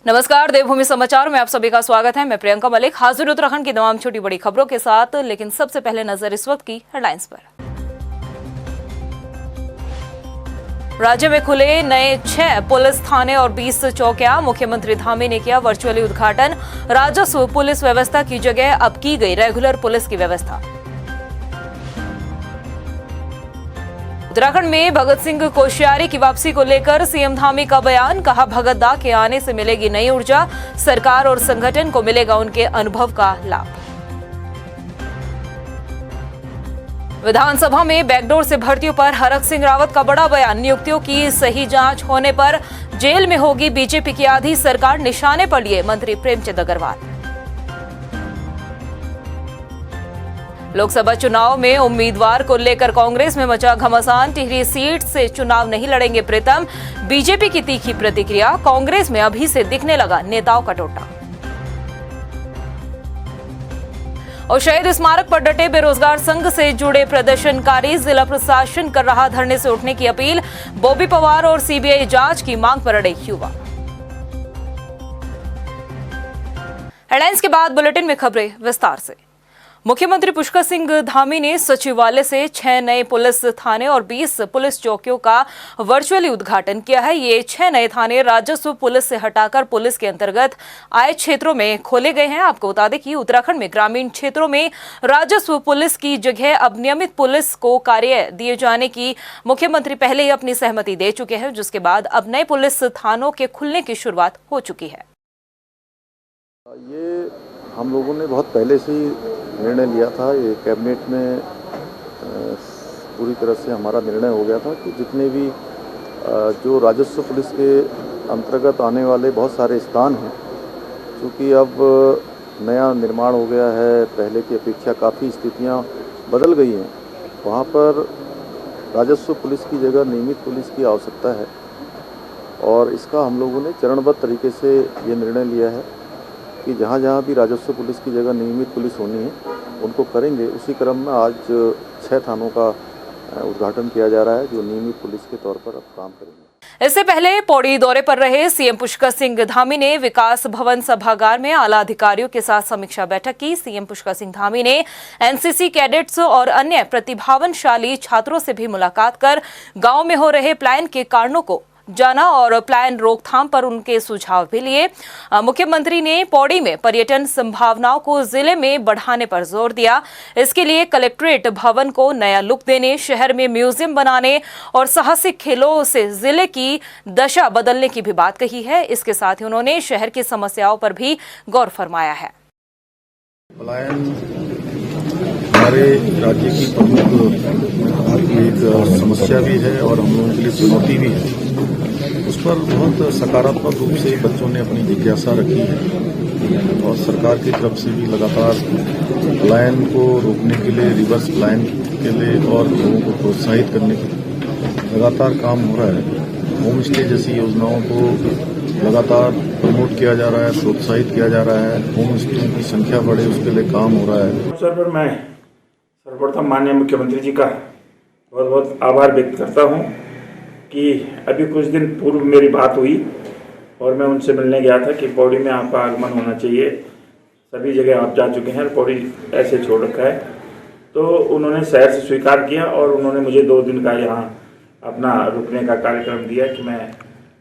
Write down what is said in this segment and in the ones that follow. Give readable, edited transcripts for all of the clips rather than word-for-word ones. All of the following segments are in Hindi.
नमस्कार, देवभूमि समाचार में आप सभी का स्वागत है। मैं प्रियंका मलिक हाजिर उत्तराखंड की तमाम छोटी बड़ी खबरों के साथ। लेकिन सबसे पहले नजर इस वक्त की हेडलाइंस पर। राज्य में खुले नए 6 पुलिस थाने और 20 चौकियां। मुख्यमंत्री धामी ने किया वर्चुअली उद्घाटन। राजस्व पुलिस व्यवस्था की जगह अब की गई रेगुलर पुलिस की व्यवस्था। उत्तराखंड में भगत सिंह कोश्यारी की वापसी को लेकर सीएम धामी का बयान। कहा, भगत दा के आने से मिलेगी नई ऊर्जा, सरकार और संगठन को मिलेगा उनके अनुभव का लाभ। विधानसभा में बैकडोर से भर्तियों पर हरक सिंह रावत का बड़ा बयान। नियुक्तियों की सही जांच होने पर जेल में होगी बीजेपी की आधी सरकार, निशाने पर लिए मंत्री प्रेमचंद अग्रवाल। लोकसभा चुनाव में उम्मीदवार को लेकर कांग्रेस में मचा घमासान। टिहरी सीट से चुनाव नहीं लड़ेंगे प्रीतम, बीजेपी की तीखी प्रतिक्रिया। कांग्रेस में अभी से दिखने लगा नेताओं का टोटा। और शहीद स्मारक पर डटे बेरोजगार संघ से जुड़े प्रदर्शनकारी। जिला प्रशासन कर रहा धरने से उठने की अपील। बॉबी पवार और सीबीआई जांच की मांग पर अड़े युवा। हेडलाइंस के बाद बुलेटिन में खबरें विस्तार से। मुख्यमंत्री पुष्कर सिंह धामी ने सचिवालय से 6 नए पुलिस थाने और 20 पुलिस चौकियों का वर्चुअली उद्घाटन किया है। ये 6 नए थाने राजस्व पुलिस से हटाकर पुलिस के अंतर्गत आए क्षेत्रों में खोले गए हैं। आपको बता दें कि उत्तराखंड में ग्रामीण क्षेत्रों में राजस्व पुलिस की जगह अब नियमित पुलिस को कार्य दिए जाने की मुख्यमंत्री पहले ही अपनी सहमति दे चुके हैं, जिसके बाद अब नए पुलिस थानों के खुलने की शुरुआत हो चुकी है। ये हम लोगों ने बहुत पहले से ही निर्णय लिया था। ये कैबिनेट में पूरी तरह से हमारा निर्णय हो गया था कि जितने भी जो राजस्व पुलिस के अंतर्गत आने वाले बहुत सारे स्थान हैं, क्योंकि अब नया निर्माण हो गया है, पहले की अपेक्षा काफ़ी स्थितियां बदल गई हैं, वहाँ पर राजस्व पुलिस की जगह नियमित पुलिस की आवश्यकता है। और इसका हम लोगों ने चरणबद्ध तरीके से ये निर्णय लिया है कि जहाँ जहाँ भी राजस्व पुलिस की जगह नियमित पुलिस होनी है उनको करेंगे। उसी क्रम में आज 6 थानों का उद्घाटन किया जा रहा है जो नियमित पुलिस के तौर पर अब काम करेंगे। इससे पहले पौड़ी दौरे पर रहे सीएम पुष्कर सिंह धामी ने विकास भवन सभागार में आला अधिकारियों के साथ समीक्षा बैठक की। सीएम पुष्कर सिंह धामी ने एनसीसी कैडेट्स और अन्य प्रतिभावानशाली छात्रों से भी मुलाकात कर गांव में हो रहे प्लान के कारणों को जाना और प्लान रोकथाम पर उनके सुझाव भी लिए। मुख्यमंत्री ने पौड़ी में पर्यटन संभावनाओं को जिले में बढ़ाने पर जोर दिया। इसके लिए कलेक्ट्रेट भवन को नया लुक देने, शहर में म्यूजियम बनाने और साहसिक खेलों से जिले की दशा बदलने की भी बात कही है। इसके साथ ही उन्होंने शहर की समस्याओं पर भी गौर फरमाया है। पलायन हमारे राज्य की प्रमुख एक समस्या भी है और हम लोगों के लिए चुनौती भी है। उस पर बहुत सकारात्मक रूप से बच्चों ने अपनी जिज्ञासा रखी है और सरकार की तरफ से भी लगातार पलायन को रोकने के लिए, रिवर्स पलायन के लिए और लोगों को प्रोत्साहित करने के लिए लगातार काम हो रहा है। होम स्टे जैसी योजनाओं को लगातार प्रमोट किया जा रहा है, प्रोत्साहित किया जा रहा है। होम स्टे की संख्या बढ़े उसके लिए काम हो रहा है। अवसर पर मैं सर्वप्रथम माननीय मुख्यमंत्री जी का बहुत बहुत आभार व्यक्त करता हूं कि अभी कुछ दिन पूर्व मेरी बात हुई और मैं उनसे मिलने गया था कि पौड़ी में आपका आगमन होना चाहिए, सभी जगह आप जा चुके हैं और पौड़ी ऐसे छोड़ रखा है। तो उन्होंने शहर से स्वीकार किया और उन्होंने मुझे 2 दिन का यहाँ अपना रुकने का कार्यक्रम दिया कि मैं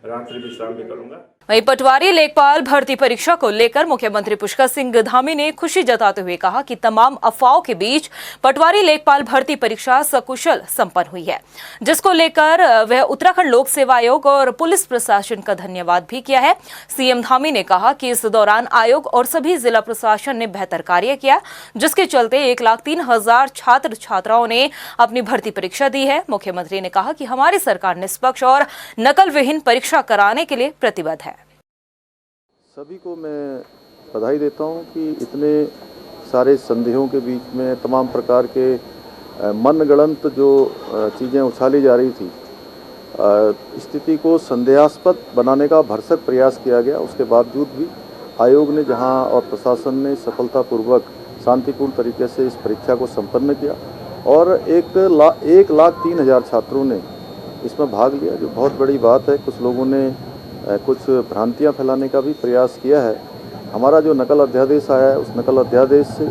रात्रि विश्राम भी करूँगा। वहीं पटवारी लेखपाल भर्ती परीक्षा को लेकर मुख्यमंत्री पुष्कर सिंह धामी ने खुशी जताते हुए कहा कि तमाम अफवाहों के बीच पटवारी लेखपाल भर्ती परीक्षा सकुशल संपन्न हुई है, जिसको लेकर वह उत्तराखंड लोक सेवा आयोग और पुलिस प्रशासन का धन्यवाद भी किया है। सीएम धामी ने कहा कि इस दौरान आयोग और सभी जिला प्रशासन ने बेहतर कार्य किया, जिसके चलते 1,03,000 छात्र छात्राओं ने अपनी भर्ती परीक्षा दी है। मुख्यमंत्री ने कहा कि हमारी सरकार निष्पक्ष और नकल विहीन परीक्षा कराने के लिए प्रतिबद्ध है। सभी को मैं बधाई देता हूं कि इतने सारे संदेहों के बीच में तमाम प्रकार के मनगढ़ंत जो चीज़ें उछाली जा रही थी, स्थिति को संदेहास्पद बनाने का भरसक प्रयास किया गया। उसके बावजूद भी आयोग ने जहां और प्रशासन ने सफलतापूर्वक शांतिपूर्ण तरीके से इस परीक्षा को संपन्न किया और 1,03,000 छात्रों ने इसमें भाग लिया, जो बहुत बड़ी बात है। कुछ लोगों ने कुछ भ्रांतियां फैलाने का भी प्रयास किया है। हमारा जो नकल अध्यादेश आया है, उस नकल अध्यादेश से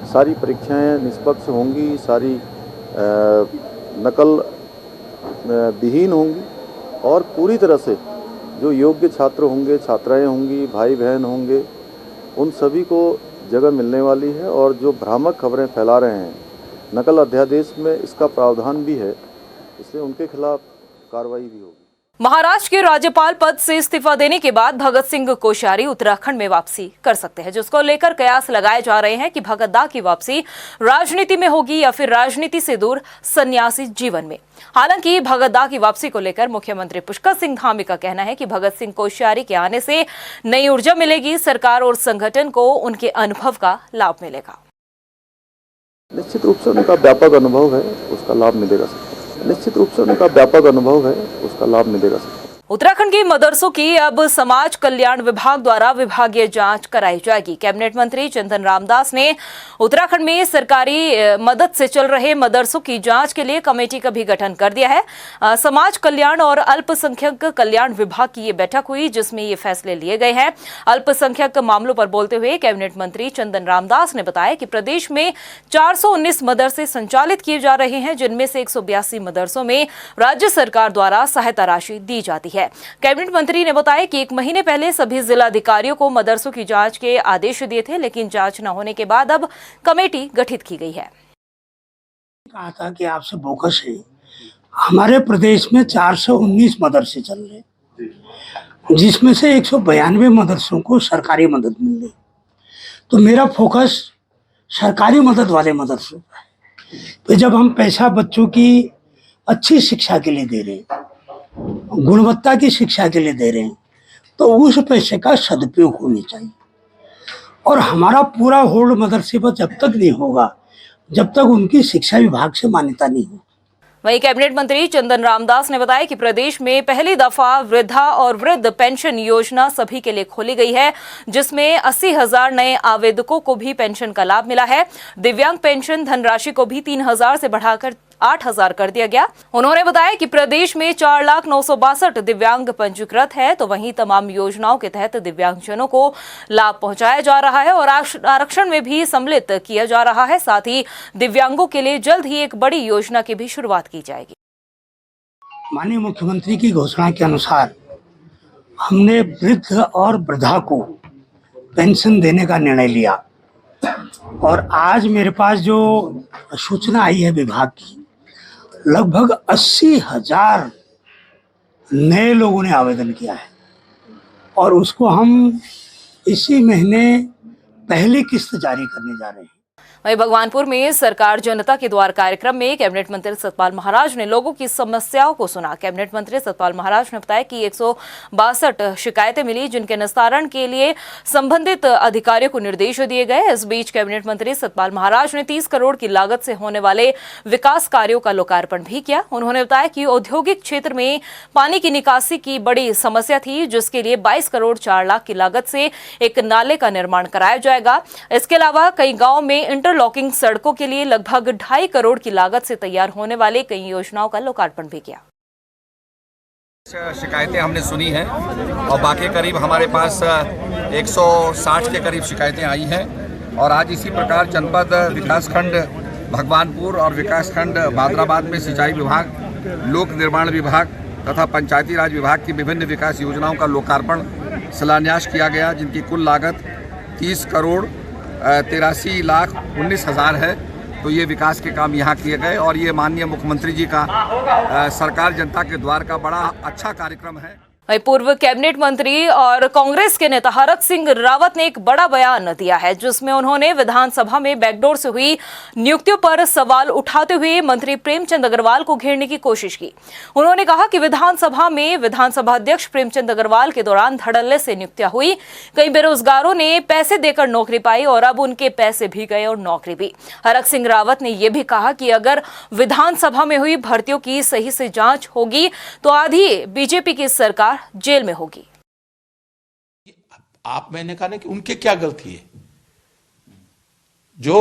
सारी परीक्षाएं निष्पक्ष होंगी, सारी नकल विहीन होंगी और पूरी तरह से जो योग्य छात्र होंगे, छात्राएं होंगी, भाई बहन होंगे, उन सभी को जगह मिलने वाली है। और जो भ्रामक खबरें फैला रहे हैं, नकल अध्यादेश में इसका प्रावधान भी है, इसलिए उनके खिलाफ कार्रवाई भी होगी। महाराष्ट्र के राज्यपाल पद से इस्तीफा देने के बाद भगत सिंह कोश्यारी उत्तराखंड में वापसी कर सकते हैं, जिसको लेकर कयास लगाए जा रहे हैं कि भगत दा की वापसी राजनीति में होगी या फिर राजनीति से दूर सन्यासी जीवन में। हालांकि भगत दा की वापसी को लेकर मुख्यमंत्री पुष्कर सिंह धामी का कहना है कि भगत सिंह कोश्यारी के आने से नई ऊर्जा मिलेगी, सरकार और संगठन को उनके अनुभव का लाभ मिलेगा। निश्चित रूप से उनका व्यापक अनुभव है, उसका लाभ मिलेगा। निश्चित रूप से उनका व्यापक अनुभव है, उसका लाभ मिलेगा। उत्तराखंड के मदरसों की अब समाज कल्याण विभाग द्वारा विभागीय जांच कराई जाएगी। कैबिनेट मंत्री चंदन रामदास ने उत्तराखंड में सरकारी मदद से चल रहे मदरसों की जांच के लिए कमेटी का भी गठन कर दिया है। समाज कल्याण और अल्पसंख्यक कल्याण विभाग की ये बैठक हुई, जिसमें ये फैसले लिए गए हैं। अल्पसंख्यक मामलों पर बोलते हुए कैबिनेट मंत्री चंदन रामदास ने बताया कि प्रदेश में 419 मदरसे संचालित किए जा रहे हैं, जिनमें से 182 मदरसों में राज्य सरकार द्वारा सहायता राशि दी जाती है। कैबिनेट मंत्री ने बताया कि 1 महीने पहले सभी जिलाधिकारियों को मदरसों की जांच के आदेश दिए थे, लेकिन जांच न होने के बाद अब कमेटी गठित की गई है। कहा था कि आपसे बोकस है, हमारे प्रदेश में 419 मदरसे चल रहे, जिसमें से 192 मदरसों को सरकारी मदद मिल रही। तो मेरा फोकस सरकारी मदद वाले मदरसों पर है। तो जब हम पैसा बच्चों की अच्छी शिक्षा के लिए दे रहे हैं, गुणवत्ता की शिक्षा के लिए दे रहे हैं, तो उस पैसे का सदुपयोग होनी चाहिए। और हमारा पूरा होल्ड मदरसे पर जब तक नहीं होगा, जब तक उनकी शिक्षा विभाग से मान्यता नहीं हो। वहीं कैबिनेट मंत्री चंदन रामदास ने बताया कि प्रदेश में पहली दफा वृद्धा और वृद्ध पेंशन योजना सभी के लिए खोली गई है, जिसमें 80,000 नए आवेदकों को भी पेंशन का लाभ मिला है। दिव्यांग पेंशन धनराशि को भी 3,000 से बढ़ाकर 8,000 कर दिया गया। उन्होंने बताया कि प्रदेश में 4,962,000 दिव्यांग पंजीकृत है, तो वहीं तमाम योजनाओं के तहत दिव्यांगजनों को लाभ पहुंचाया जा रहा है और आरक्षण में भी सम्मिलित किया जा रहा है। साथ ही दिव्यांगों के लिए जल्द ही एक बड़ी योजना की भी शुरुआत की जाएगी। माननीय मुख्यमंत्री की घोषणा के अनुसार हमने वृद्ध और वृद्धा को पेंशन देने का निर्णय लिया और आज मेरे पास जो सूचना आई है विभाग की, लगभग 80,000 नए लोगों ने आवेदन किया है और उसको हम इसी महीने पहली किस्त जारी करने जा रहे हैं। वहीं भगवानपुर में सरकार जनता के द्वार कार्यक्रम में कैबिनेट मंत्री सतपाल महाराज ने लोगों की समस्याओं को सुना। कैबिनेट मंत्री सतपाल महाराज ने बताया कि 162 शिकायतें मिली, जिनके निस्तारण के लिए संबंधित अधिकारियों को निर्देश दिए गए। इस बीच कैबिनेट मंत्री सतपाल महाराज ने 30 करोड़ की लागत से होने वाले विकास कार्यों का लोकार्पण भी किया। उन्होंने बताया कि औद्योगिक क्षेत्र में पानी की निकासी की बड़ी समस्या थी, जिसके लिए 22 करोड़ 4 लाख की लागत से एक नाले का निर्माण कराया जाएगा। इसके अलावा कई गाँव में इंटरलॉकिंग सड़कों के लिए लगभग 2.5 करोड़ की लागत से तैयार होने वाले कई योजनाओं का लोकार्पण भी किया। शिकायतें हमने सुनी हैं और बाकी करीब हमारे पास 160 के करीब शिकायतें आई हैं और आज इसी प्रकार जनपद विकासखंड भगवानपुर और विकासखंड भादराबाद में सिंचाई विभाग, लोक निर्माण विभाग तथा पंचायती राज विभाग की विभिन्न विकास योजनाओं का लोकार्पण शिलान्यास किया गया, जिनकी कुल लागत 30 करोड़ 83,19,000 है। तो ये विकास के काम यहाँ किए गए और ये माननीय मुख्यमंत्री जी का सरकार जनता के द्वार का बड़ा अच्छा कार्यक्रम है। पूर्व कैबिनेट मंत्री और कांग्रेस के नेता हरक सिंह रावत ने एक बड़ा बयान दिया है, जिसमें उन्होंने विधानसभा में बैकडोर से हुई नियुक्तियों पर सवाल उठाते हुए मंत्री प्रेमचंद अग्रवाल को घेरने की कोशिश की। उन्होंने कहा कि विधानसभा में विधानसभा अध्यक्ष प्रेमचंद अग्रवाल के दौरान धड़ल्ले से नियुक्तियां हुई, कई बेरोजगारों ने पैसे देकर नौकरी पाई और अब उनके पैसे भी गए और नौकरी भी। हरक सिंह रावत ने यह भी कहा कि अगर विधानसभा में हुई भर्तियों की सही से जांच होगी तो आधी बीजेपी की सरकार जेल में होगी। मैंने कहा ना कि उनके क्या गलती है, जो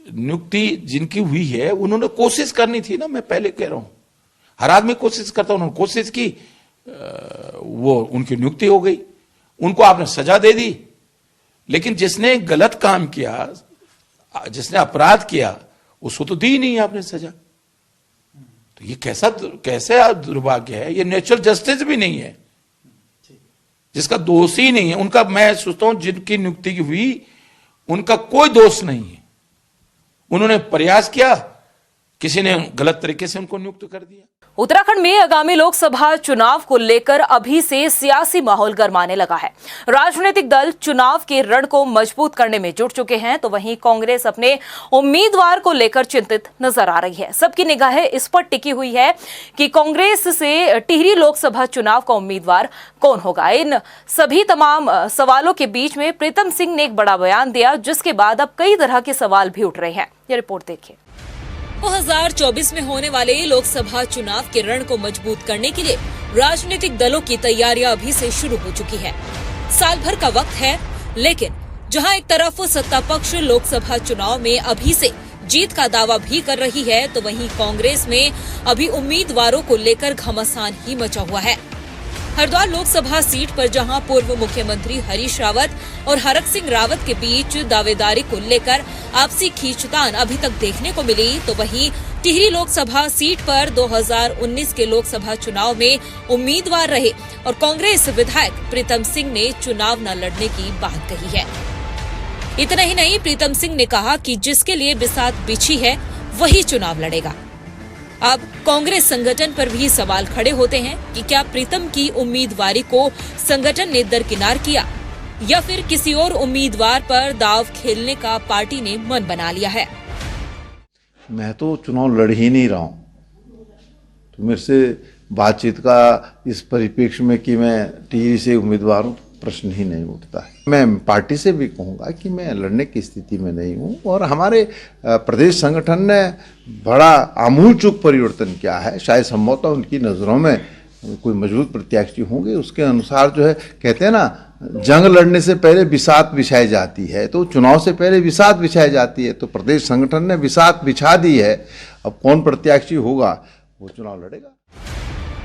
नियुक्ति जिनकी हुई है उन्होंने कोशिश करनी थी ना। मैं पहले कह रहा हूं, हर आदमी कोशिश करता, उन्होंने कोशिश की, वो उनकी नियुक्ति हो गई, उनको आपने सजा दे दी। लेकिन जिसने गलत काम किया, जिसने अपराध किया, उसको तो दी नहीं आपने सजा। तो ये कैसा दुर्भाग्य है, ये नेचुरल जस्टिस भी नहीं है। जिसका दोष ही नहीं है, उनका, मैं सोचता हूं जिनकी नियुक्ति हुई उनका कोई दोष नहीं है। उन्होंने प्रयास किया, किसी ने गलत तरीके से उनको नियुक्त कर दिया। उत्तराखंड में आगामी लोकसभा चुनाव को लेकर अभी से सियासी माहौल गरमाने लगा है। राजनीतिक दल चुनाव के रण को मजबूत करने में जुट चुके हैं, तो वहीं कांग्रेस अपने उम्मीदवार को लेकर चिंतित नजर आ रही है। सबकी निगाहें इस पर टिकी हुई है कि कांग्रेस से टिहरी लोकसभा चुनाव का उम्मीदवार कौन होगा। इन सभी तमाम सवालों के बीच में प्रीतम सिंह ने एक बड़ा बयान दिया, जिसके बाद अब कई तरह के सवाल भी उठ रहे हैं। ये रिपोर्ट देखिए। 2024 में होने वाले लोकसभा चुनाव के रण को मजबूत करने के लिए राजनीतिक दलों की तैयारियां अभी से शुरू हो चुकी है। साल भर का वक्त है, लेकिन जहां एक तरफ सत्ता पक्ष लोकसभा चुनाव में अभी से जीत का दावा भी कर रही है, तो वहीं कांग्रेस में अभी उम्मीदवारों को लेकर घमासान ही मचा हुआ है। हरिद्वार लोकसभा सीट पर जहां पूर्व मुख्यमंत्री हरीश रावत और हरक सिंह रावत के बीच दावेदारी को लेकर आपसी खींचतान अभी तक देखने को मिली, तो वहीं टिहरी लोकसभा सीट पर 2019 के लोकसभा चुनाव में उम्मीदवार रहे और कांग्रेस विधायक प्रीतम सिंह ने चुनाव न लड़ने की बात कही है। इतना ही नहीं, प्रीतम सिंह ने कहा कि जिसके लिए बिसात बिछी है वही चुनाव लड़ेगा। अब कांग्रेस संगठन पर भी सवाल खड़े होते हैं कि क्या प्रीतम की उम्मीदवारी को संगठन ने दरकिनार किया या फिर किसी और उम्मीदवार पर दाव खेलने का पार्टी ने मन बना लिया है। मैं तो चुनाव लड़ ही नहीं रहा हूँ, तो मेरे से बातचीत का इस परिप्रेक्ष्य में कि मैं टिहरी से उम्मीदवार हूँ, प्रश्न ही नहीं उठता है। मैं पार्टी से भी कहूँगा कि मैं लड़ने की स्थिति में नहीं हूँ, और हमारे प्रदेश संगठन ने बड़ा आमूलचूल परिवर्तन किया है। शायद संभवतः उनकी नज़रों में कोई मजबूत प्रत्याशी होंगे, उसके अनुसार जो है, कहते हैं ना, जंग लड़ने से पहले बिसात बिछाई जाती है, तो चुनाव से पहले बिसात बिछाई जाती है। तो प्रदेश संगठन ने बिसात बिछा दी है, अब कौन प्रत्याशी होगा वो चुनाव लड़ेगा।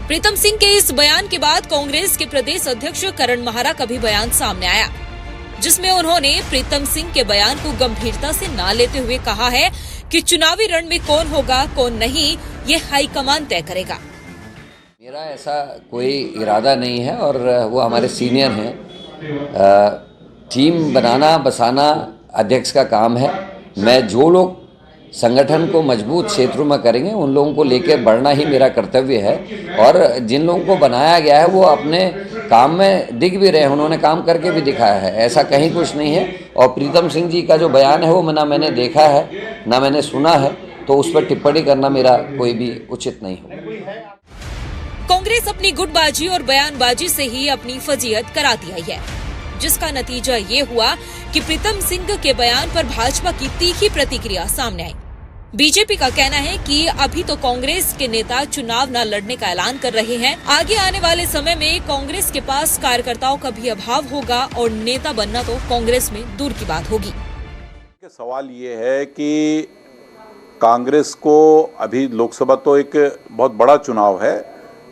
प्रीतम सिंह के इस बयान के बाद कांग्रेस के प्रदेश अध्यक्ष करण माहरा का भी बयान सामने आया, जिसमें उन्होंने प्रीतम सिंह के बयान को गंभीरता से न लेते हुए कहा है कि चुनावी रण में कौन होगा कौन नहीं, ये हाईकमान तय करेगा। मेरा ऐसा कोई इरादा नहीं है, और वो हमारे सीनियर हैं। टीम बनाना बसाना अध्यक्ष का काम है। मैं जो लोग संगठन को मजबूत क्षेत्रों में करेंगे उन लोगों को लेकर बढ़ना ही मेरा कर्तव्य है, और जिन लोगों को बनाया गया है वो अपने काम में दिख भी रहे हैं, उन्होंने काम करके भी दिखाया है, ऐसा कहीं कुछ नहीं है। और प्रीतम सिंह जी का जो बयान है वो ना मैंने देखा है ना मैंने सुना है, तो उस पर टिप्पणी करना मेरा कोई भी उचित नहीं हो। कांग्रेस अपनी गुटबाजी और बयानबाजी से ही अपनी फजीहत कराती आई है, जिसका नतीजा ये हुआ कि प्रीतम सिंह के बयान पर भाजपा की तीखी प्रतिक्रिया सामने आई। बीजेपी का कहना है कि अभी तो कांग्रेस के नेता चुनाव न लड़ने का ऐलान कर रहे हैं, आगे आने वाले समय में कांग्रेस के पास कार्यकर्ताओं का भी अभाव होगा और नेता बनना तो कांग्रेस में दूर की बात होगी। सवाल ये है कि कांग्रेस को अभी लोकसभा तो एक बहुत बड़ा चुनाव है,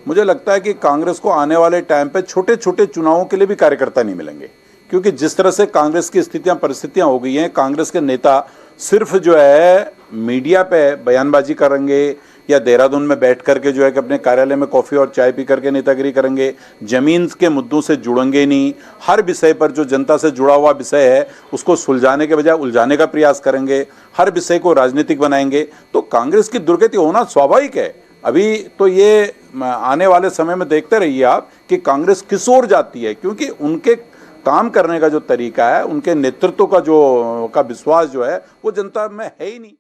मुझे लगता है कि कांग्रेस को आने वाले टाइम पे छोटे छोटे चुनावों के लिए भी कार्यकर्ता नहीं मिलेंगे, क्योंकि जिस तरह से कांग्रेस की परिस्थितियां हो गई हैं, कांग्रेस के नेता सिर्फ जो है मीडिया पे बयानबाजी करेंगे या देहरादून में बैठ करके जो है कि अपने कार्यालय में कॉफ़ी और चाय पी करके नेतागिरी करेंगे, ज़मीन के मुद्दों से जुड़ेंगे नहीं, हर विषय पर जो जनता से जुड़ा हुआ विषय है उसको सुलझाने के बजाय उलझाने का प्रयास करेंगे, हर विषय को राजनीतिक बनाएंगे, तो कांग्रेस की दुर्गति होना स्वाभाविक है। अभी तो ये आने वाले समय में देखते रहिए आप कि कांग्रेस किस ओर जाती है, क्योंकि उनके काम करने का जो तरीका है, उनके नेतृत्व का विश्वास जो है वो जनता में है ही नहीं।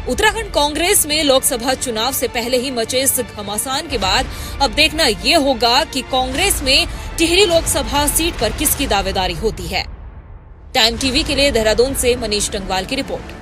उत्तराखंड कांग्रेस में लोकसभा चुनाव से पहले ही मचे इस घमासान के बाद अब देखना ये होगा कि कांग्रेस में टिहरी लोकसभा सीट पर किसकी दावेदारी होती है। टाइम टीवी के लिए देहरादून से मनीष टंगवाल की रिपोर्ट।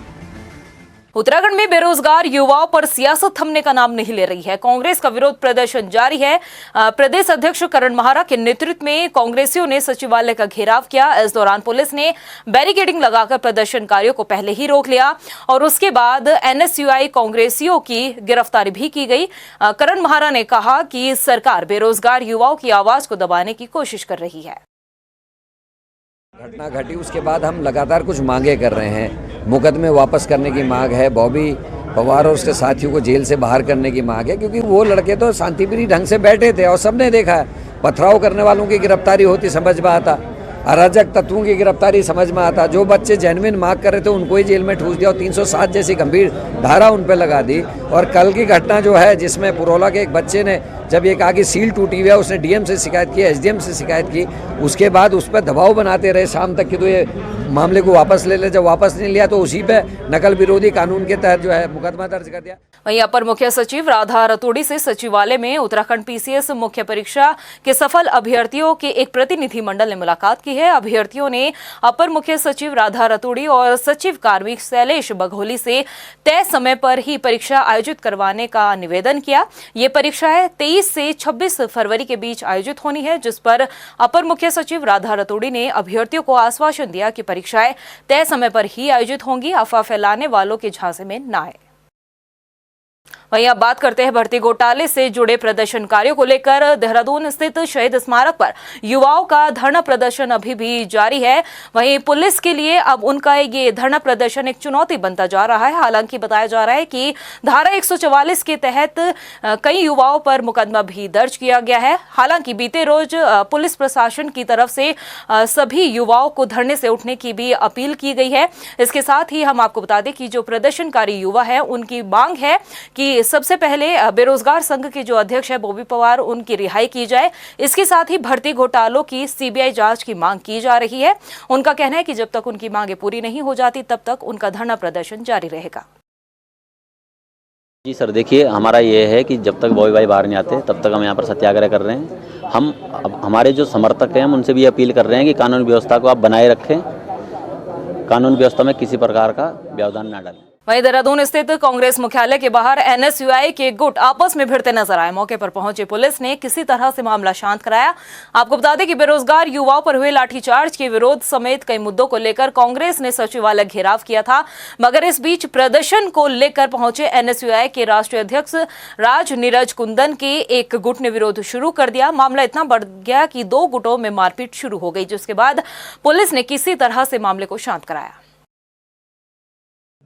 उत्तराखंड में बेरोजगार युवाओं पर सियासत थमने का नाम नहीं ले रही है। कांग्रेस का विरोध प्रदर्शन जारी है। प्रदेश अध्यक्ष करण माहरा के नेतृत्व में कांग्रेसियों ने सचिवालय का घेराव किया। इस दौरान पुलिस ने बैरिकेडिंग लगाकर प्रदर्शनकारियों को पहले ही रोक लिया और उसके बाद एनएसयूआई कांग्रेसियों की गिरफ्तारी भी की गई। करण माहरा ने कहा कि सरकार बेरोजगार युवाओं की आवाज को दबाने की कोशिश कर रही है। घटना घटी उसके बाद हम लगातार कुछ मांगे कर रहे हैं। मुकदमे वापस करने की मांग है, बॉबी पवार और उसके साथियों को जेल से बाहर करने की मांग है, क्योंकि वो लड़के तो शांतिप्रिय ढंग से बैठे थे और सबने देखा है। पथराव करने वालों की गिरफ्तारी होती समझ में आता, अराजक तत्वों की गिरफ्तारी समझ में आता। जो बच्चे जेन्युइन मांग कर रहे थे उनको ही जेल में ठूस दिया और 307 जैसी गंभीर धारा उन पर लगा दी। और कल की घटना जो है जिसमें पुरोला के एक बच्चे ने जब ये कहा कि सील टूटी हुई है, उसने डीएम से शिकायत की, एसडीएम से शिकायत की, उसके बाद उस पर दबाव बनाते रहे शाम तक कि तो ये मामले को वापस ले ले। जब वापस नहीं लिया तो उसी पे नकल विरोधी कानून के तहत जो है मुकदमा दर्ज कर दिया। वहीं अपर मुख्य सचिव राधा रतूड़ी से सचिवालय में उत्तराखंड पीसीएस मुख्य परीक्षा के सफल अभ्यर्थियों के एक प्रतिनिधि मंडल ने मुलाकात की है। अभ्यर्थियों ने अपर मुख्य सचिव राधा रतूड़ी और सचिव कार्मिक शैलेश बघोली से तय समय पर ही परीक्षा आयोजित करवाने का निवेदन किया। ये परीक्षा है 23 से 26 फरवरी के बीच आयोजित होनी है, जिस पर अपर मुख्य सचिव राधा रतूड़ी ने अभ्यर्थियों को आश्वासन दिया कि परीक्षाएं तय समय पर ही आयोजित होंगी, अफवाह फैलाने वालों के झांसे में न आए। वहीं अब बात करते हैं भर्ती घोटाले से जुड़े प्रदर्शनकारियों को लेकर। देहरादून स्थित शहीद स्मारक पर युवाओं का धरना प्रदर्शन अभी भी जारी है। वहीं पुलिस के लिए अब उनका ये धरना प्रदर्शन एक चुनौती बनता जा रहा है। हालांकि बताया जा रहा है कि धारा 144 के तहत कई युवाओं पर मुकदमा भी दर्ज किया गया है। हालांकि बीते रोज पुलिस प्रशासन की तरफ से सभी युवाओं को धरने से उठने की भी अपील की गई है। इसके साथ ही हम आपको बता दें कि जो प्रदर्शनकारी युवा है उनकी मांग है कि सबसे पहले बेरोजगार संघ के जो अध्यक्ष है बॉबी पवार, उनकी रिहाई की जाए। इसके साथ ही भर्ती घोटालों की सीबीआई जांच की मांग की जा रही है। उनका कहना है कि जब तक उनकी मांगे पूरी नहीं हो जाती तब तक उनका धरना प्रदर्शन जारी रहेगा। जी सर, देखिए हमारा ये है कि जब तक बॉबी भाई बाहर नहीं आते तब तक हम यहाँ पर सत्याग्रह कर रहे हैं। हम हमारे जो समर्थक हैं उनसे भी अपील कर रहे हैं कि कानून व्यवस्था को आप बनाए रखें, कानून व्यवस्था में किसी प्रकार का व्यवधान न डालें। वहीं देहरादून स्थित कांग्रेस मुख्यालय के बाहर एनएसयूआई के गुट आपस में भिड़ते नजर आए। मौके पर पहुंची पुलिस ने किसी तरह से मामला शांत कराया। आपको बता दें कि बेरोजगार युवाओं पर हुए लाठीचार्ज के विरोध समेत कई मुद्दों को लेकर कांग्रेस ने सचिवालय घेराव किया था, मगर इस बीच प्रदर्शन को लेकर पहुंचे एनएसयूआई के राष्ट्रीय अध्यक्ष राज नीरज कुंदन के एक गुट ने विरोध शुरू कर दिया। मामला इतना बढ़ गया कि दो गुटों में मारपीट शुरू हो गई, जिसके बाद पुलिस ने किसी तरह से मामले को शांत कराया।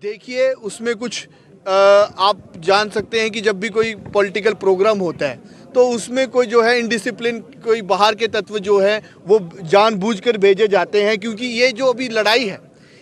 देखिए, उसमें कुछ आप जान सकते हैं कि जब भी कोई पॉलिटिकल प्रोग्राम होता है तो उसमें कोई जो है इनडिसिप्लिन, कोई बाहर के तत्व जो है वो जानबूझकर भेजे जाते हैं, क्योंकि ये जो अभी लड़ाई है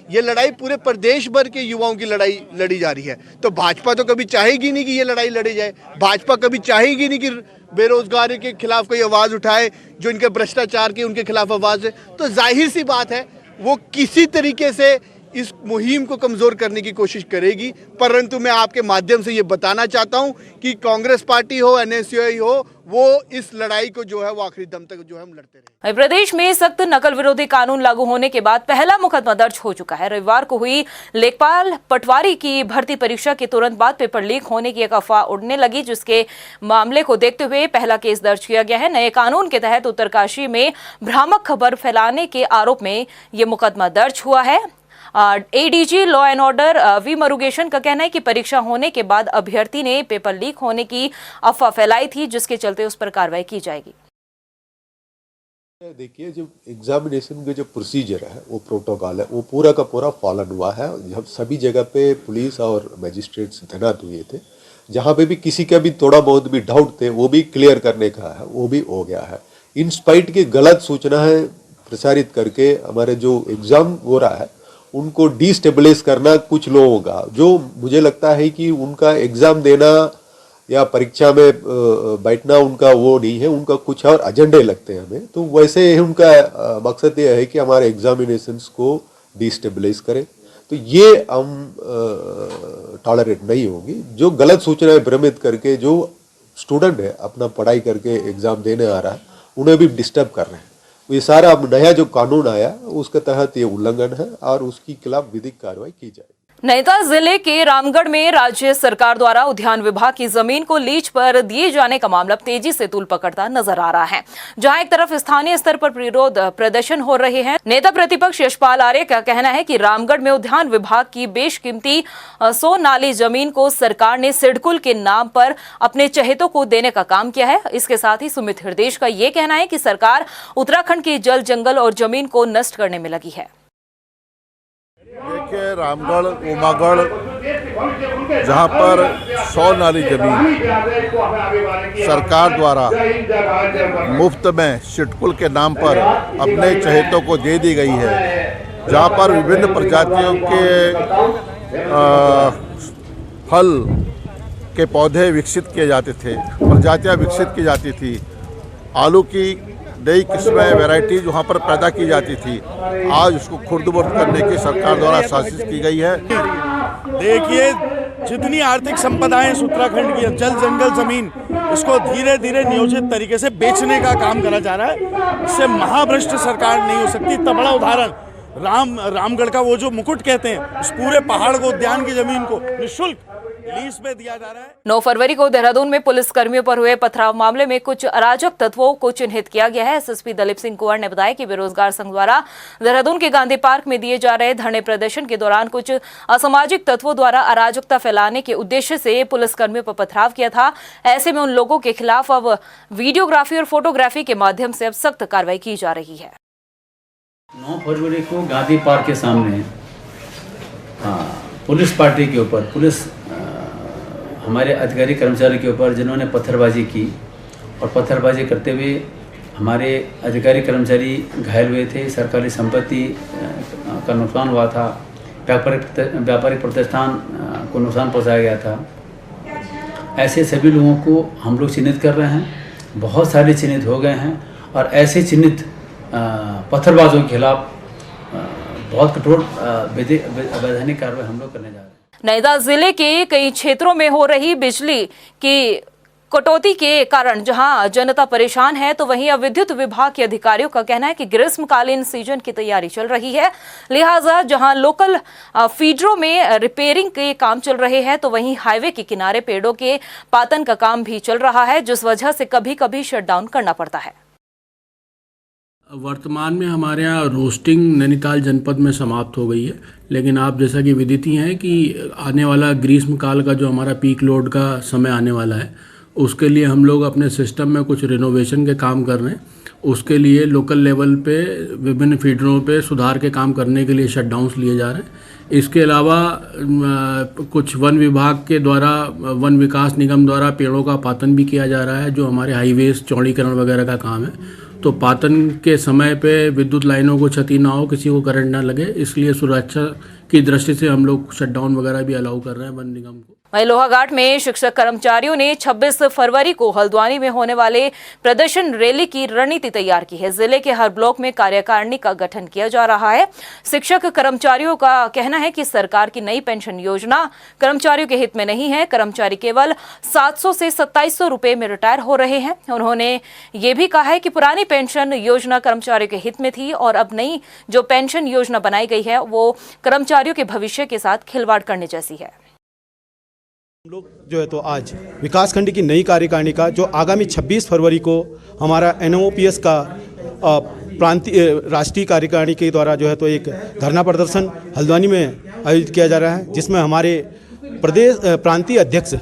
ये लड़ाई पूरे प्रदेश भर के युवाओं की लड़ाई लड़ी जा रही है। तो भाजपा तो कभी चाहेगी नहीं कि ये लड़ाई लड़ी जाए। भाजपा कभी चाहेगी नहीं कि बेरोजगारी के खिलाफ कोई आवाज़ उठाए, जो इनके भ्रष्टाचार के उनके खिलाफ आवाज़ है। तो जाहिर सी बात है वो किसी तरीके से इस मुहिम को कमज़ोर करने की कोशिश करेगी। परंतु मैं आपके माध्यम से ये बताना चाहता हूं कि कांग्रेस पार्टी हो, एनएसयूआई हो, वो इस लड़ाई को जो है वो आखिरी दम तक जो है हम लड़ते रहे। प्रदेश में सख्त नकल विरोधी कानून लागू होने के बाद पहला मुकदमा दर्ज हो चुका है। रविवार को हुई लेखपाल पटवारी की भर्ती परीक्षा के तुरंत बाद पेपर लीक होने की एक अफवाह उड़ने लगी, जिसके मामले को देखते हुए पहला केस दर्ज किया गया है। नए कानून के तहत उत्तरकाशी में भ्रामक खबर फैलाने के आरोप में ये मुकदमा दर्ज हुआ है। ADG law and order V Murugesan का कहना है कि परीक्षा होने के बाद अभ्यर्थी ने पेपर लीक होने की अफवाह फैलाई थी, जिसके चलते उस पर कार्रवाई की जाएगी। देखिए, जो एग्जामिनेशन के जो प्रोसीजर है, वो प्रोटोकॉल है, वो पूरा का पूरा फॉलन हुआ है। जब सभी जगह पे पुलिस और मजिस्ट्रेट्स तैनात हुए थे, जहाँ पे भी किसी का भी थोड़ा बहुत भी डाउट थे वो भी क्लियर करने का है, वो भी हो गया है। इन स्पाइट की गलत सूचना है प्रसारित करके हमारे जो एग्जाम हो रहा है उनको डिस्टेबलाइज करना कुछ लोगों का, जो मुझे लगता है कि उनका एग्जाम देना या परीक्षा में बैठना उनका वो नहीं है, उनका कुछ और एजेंडे लगते हैं हमें। तो वैसे उनका मकसद ये है कि हमारे एग्जामिनेशंस को डिस्टेबलाइज करें। तो ये हम टॉलरेट नहीं होगी। जो गलत सूचनाएं भ्रमित करके जो स्टूडेंट है अपना पढ़ाई करके एग्जाम देने आ रहा है उन्हें भी डिस्टर्ब कर रहे हैं। ये सारा अब नया जो कानून आया उसके तहत ये उल्लंघन है और उसके खिलाफ विधिक कार्रवाई की जाए। नैनीताल जिले के रामगढ़ में राज्य सरकार द्वारा उद्यान विभाग की जमीन को लीज पर दिए जाने का मामला तेजी से तूल पकड़ता नजर आ रहा है। जहां एक तरफ स्थानीय स्तर पर विरोध प्रदर्शन हो रहे हैं, नेता प्रतिपक्ष यशपाल आर्य का कहना है कि रामगढ़ में उद्यान विभाग की बेशकीमती 100 नाली जमीन को सरकार ने सिडकुल के नाम पर अपने चहेतों को देने का काम किया है। इसके साथ ही सुमित हृदय का ये कहना है कि सरकार उत्तराखंड के जल, जंगल और जमीन को नष्ट करने में लगी है। देखिए, रामगढ़ उमागढ़ जहाँ पर 100 नाली जमीन सरकार द्वारा मुफ्त में सिडकुल के नाम पर अपने चहेतों को दे दी गई है, जहाँ पर विभिन्न प्रजातियों के फल के पौधे विकसित किए जाते थे, प्रजातियाँ विकसित की जाती थी, आलू की नई किस्में वैरायटीज वहाँ पर पैदा की जाती थी। आज उसको खुर्द-बुर्द करने की सरकार द्वारा साजिश की गई है। देखिए, जितनी आर्थिक संपदाएं उत्तराखंड की जल, जंगल, जमीन, इसको धीरे धीरे नियोजित तरीके से बेचने का काम करा जा रहा है। इससे महाभ्रष्ट सरकार नहीं हो सकती। इतना बड़ा उदाहरण रामगढ़ का वो जो मुकुट कहते हैं, उस पूरे पहाड़ को, उद्यान की जमीन को निःशुल्क लीज पे दिया जा रहा है। 9 फरवरी को देहरादून में पुलिस कर्मियों पर हुए पथराव मामले में कुछ अराजक तत्वों को चिन्हित किया गया है। एसएसपी दलीप सिंह कुंवर ने बताया कि बेरोजगार संघ द्वारा देहरादून के गांधी पार्क में दिए जा रहे धरने प्रदर्शन के दौरान कुछ असामाजिक तत्वों द्वारा अराजकता फैलाने के उद्देश्य से पुलिस कर्मियों पर पथराव किया था। ऐसे में उन लोगों के खिलाफ अब वीडियोग्राफी और फोटोग्राफी के माध्यम से अब सख्त कार्रवाई की जा रही है। 9 फरवरी को गांधी पार्क के सामने पुलिस पार्टी के ऊपर, पुलिस हमारे अधिकारी कर्मचारी के ऊपर जिन्होंने पत्थरबाजी की और पत्थरबाजी करते हुए हमारे अधिकारी कर्मचारी घायल हुए थे, सरकारी संपत्ति का नुकसान हुआ था, व्यापारिक प्रतिष्ठान को नुकसान पहुंचाया गया था। ऐसे सभी लोगों को हम लोग चिन्हित कर रहे हैं, बहुत सारे चिन्हित हो गए हैं और ऐसे चिन्हित पत्थरबाजों के खिलाफ बहुत कठोर वैधानिक कार्रवाई हम लोग करने जा रहे हैं। नैनीताल जिले के कई क्षेत्रों में हो रही बिजली की कटौती के कारण जहां जनता परेशान है, तो वहीं अब विद्युत विभाग के अधिकारियों का कहना है कि ग्रीष्मकालीन सीजन की तैयारी चल रही है, लिहाजा जहां लोकल फीडरों में रिपेयरिंग के काम चल रहे हैं, तो वहीं हाईवे के किनारे पेड़ों के पातन का काम भी चल रहा है, जिस वजह से कभी कभी शटडाउन करना पड़ता है। वर्तमान में हमारे यहाँ रोस्टिंग नैनीताल जनपद में समाप्त हो गई है, लेकिन आप जैसा कि विदित ही हैं कि आने वाला ग्रीष्म काल का जो हमारा पीक लोड का समय आने वाला है, उसके लिए हम लोग अपने सिस्टम में कुछ रिनोवेशन के काम कर रहे हैं। उसके लिए लोकल लेवल पे विभिन्न फीडरों पे सुधार के काम करने के लिए शटडाउन्स लिए जा रहे हैं। इसके अलावा कुछ वन विभाग के द्वारा, वन विकास निगम द्वारा पेड़ों का पातन भी किया जा रहा है, जो हमारे हाईवेज चौड़ीकरण वगैरह का काम है। तो पातन के समय पे विद्युत लाइनों को क्षति ना हो, किसी को करंट ना लगे, इसलिए सुरक्षा की दृष्टि से हम लोग शटडाउन वगैरह भी अलाउ कर रहे हैं वन निगम को। वहीं लोहाघाट में शिक्षक कर्मचारियों ने 26 फरवरी को हल्द्वानी में होने वाले प्रदर्शन रैली की रणनीति तैयार की है। जिले के हर ब्लॉक में कार्यकारिणी का गठन किया जा रहा है। शिक्षक कर्मचारियों का कहना है कि सरकार की नई पेंशन योजना कर्मचारियों के हित में नहीं है। कर्मचारी केवल 700 से 2700 रुपए में रिटायर हो रहे हैं। उन्होंने ये भी कहा है कि पुरानी पेंशन योजना कर्मचारियों के हित में थी और अब नई जो पेंशन योजना बनाई गई है वो कर्मचारियों के भविष्य के साथ खिलवाड़ करने जैसी है। हम लोग जो है तो आज विकासखंड की नई कार्यकारिणी का जो आगामी 26 फरवरी को हमारा NOPS का प्रांतीय राष्ट्रीय कार्यकारिणी के द्वारा जो है तो एक धरना प्रदर्शन हल्द्वानी में आयोजित किया जा रहा है, जिसमें हमारे प्रदेश प्रांतीय अध्यक्ष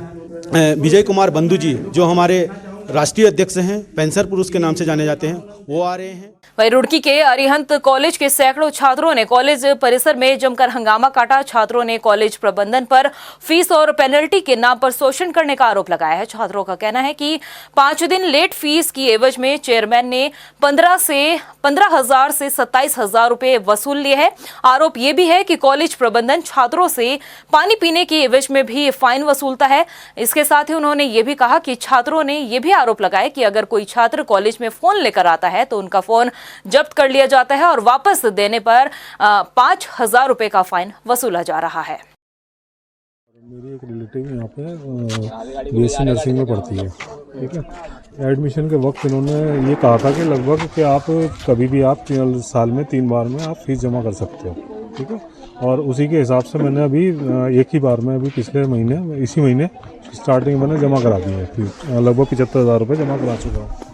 विजय कुमार बंधु जी, जो हमारे राष्ट्रीय अध्यक्ष हैं, पेंसर पुरुष के नाम से जाने जाते हैं, वो आ रहे हैं। वहीं रुड़की के अरिहंत कॉलेज के सैकड़ों छात्रों ने कॉलेज परिसर में जमकर हंगामा काटा। छात्रों ने कॉलेज प्रबंधन पर फीस और पेनल्टी के नाम पर शोषण करने का आरोप लगाया है। छात्रों का कहना है कि 5 दिन लेट फीस की एवज में चेयरमैन ने 15,000 से 27,000 रुपए वसूल लिए हैं। आरोप ये भी है कि कॉलेज प्रबंधन छात्रों से पानी पीने की एवज में भी फाइन वसूलता है। इसके साथ ही उन्होंने ये भी कहा कि छात्रों ने ये भी आरोप लगाया कि अगर कोई छात्र कॉलेज में फोन लेकर आता है तो उनका फोन जब्त कर लिया जाता है और वापस देने पर 5,000 रुपए का फाइन वसूला जा रहा है। मेरी एक रिलेटिव यहाँ पे BSc नर्सिंग में पढ़ती है, ठीक है। एडमिशन के वक्त इन्होंने ये कहा था कि लगभग कि आप कभी भी आप साल में 3 बार में आप फीस जमा कर सकते हो, ठीक है। और उसी के हिसाब से मैंने अभी एक ही बार में अभी पिछले महीने इसी महीने स्टार्टिंग मैंने जमा करा दी है, लगभग 75,000 रुपये जमा करा चुका हूँ।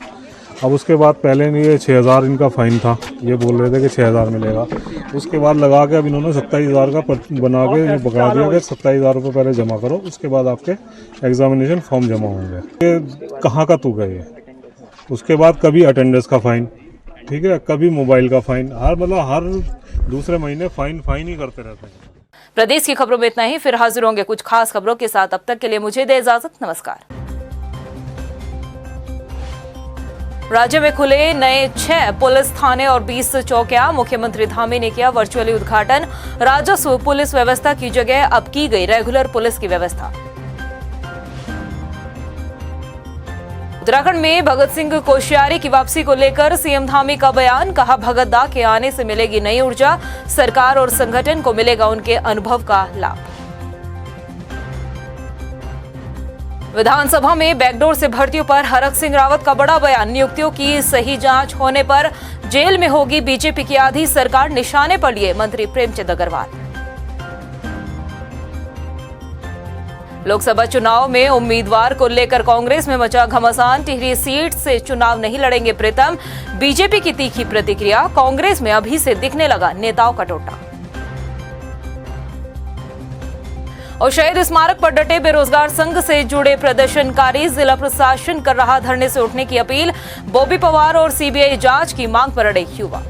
अब उसके बाद पहले ये 6,000 इनका फ़ाइन था, ये बोल रहे थे कि 6,000 मिलेगा। उसके बाद लगा के अब इन्होंने 27,000 का बना के बता दिया कि 27,000 रुपये पहले जमा करो, उसके बाद आपके एग्जामिनेशन फॉर्म जमा होंगे। ये कहाँ का तू गए। उसके बाद कभी अटेंडेंस का फ़ाइन, ठीक है, कभी मोबाइल का फ़ाइन, हर दूसरे महीने फ़ाइन ही करते रहते हैं। प्रदेश की खबरों में इतना ही, फिर हाजिर होंगे कुछ खास खबरों के साथ। अब तक के लिए मुझे दे इजाजत, नमस्कार। राज्य में खुले नए 6 पुलिस थाने और 20 चौकियां, मुख्यमंत्री धामी ने किया वर्चुअली उद्घाटन। राजस्व पुलिस व्यवस्था की जगह अब की गई रेगुलर पुलिस की व्यवस्था। उत्तराखंड में भगत सिंह कोश्यारी की वापसी को लेकर सीएम धामी का बयान, कहा भगत दा के आने से मिलेगी नई ऊर्जा, सरकार और संगठन को मिलेगा उनके अनुभव का लाभ। विधानसभा में बैकडोर से भर्तियों पर हरक सिंह रावत का बड़ा बयान, नियुक्तियों की सही जांच होने पर जेल में होगी बीजेपी की आधी सरकार, निशाने पर लिए मंत्री प्रेमचंद अग्रवाल। लोकसभा चुनाव में उम्मीदवार को लेकर कांग्रेस में मचा घमासान, टिहरी सीट से चुनाव नहीं लड़ेंगे प्रीतम, बीजेपी की तीखी प्रतिक्रिया, कांग्रेस में अभी से दिखने लगा नेताओं का टोटा। और शहीद स्मारक पर डटे बेरोजगार संघ से जुड़े प्रदर्शनकारी, जिला प्रशासन कर रहा धरने से उठने की अपील, बॉबी पवार और सीबीआई जांच की मांग पर अड़े युवा।